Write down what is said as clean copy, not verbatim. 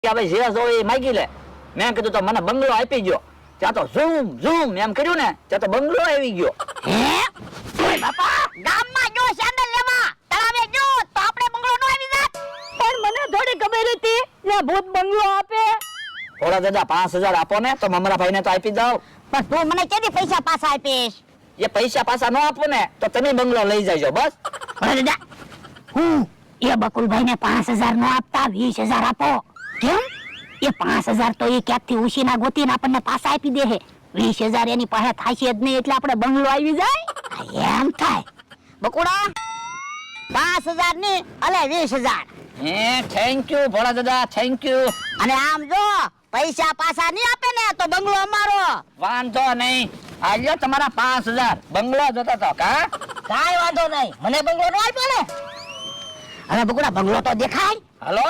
કે ભાઈ જે જોવે એ માગી લે. મેં કીધું તો મને બંગલો આપી ગયો. ત્યાં તો ઝૂમ ઝૂમ એમ કર્યું ને ત્યાં તો બંગલો આવી ગયો. હે ઓય બાપા ગામમાં જો સેન્ડલ લેવા તળાવે જો તો આપણે બંગલો નો આવી જાત. પણ મને થોડી ખબર હતી ને ભૂત બંગલો આપે. થોડા દાદા 5000 આપો ને તો મમરા ભાઈને તો આપી દઉં. પણ તું મને કેદી પૈસા પાછા આપીશ? એ પૈસા પાછા ન આપો ને તો તમે બંગલો લઈ જાજો બસ. પણ દાદા હું એ બકુલભાઈ ને 5000 નો આપતા 20000 આપો. કેમ? એ 5000 તો એ ક્યાંકથી ઉછીના ગોતીને આપણને પાછા આપી દે હે. 20000 એની પાસે થાશે જ નહીં એટલે આપણે બંગલો આવી જાય. એમ થાય બકુડા 5000 ની અલે 20000. હે થેન્ક યુ ભોળા દાદા થેન્ક યુ. અને આમ જો પૈસા પાછા નહીં આપે ને તો બંગલો અમારો. વાંધો નહીં. આલ્યો તમારા 5000 બંગલો જોતો તો કા? કાઈ વાંધો નહીં મને બંગલો નો આપ્યો ને. હવે બકુડા બંગલો તો દેખાય. હાલો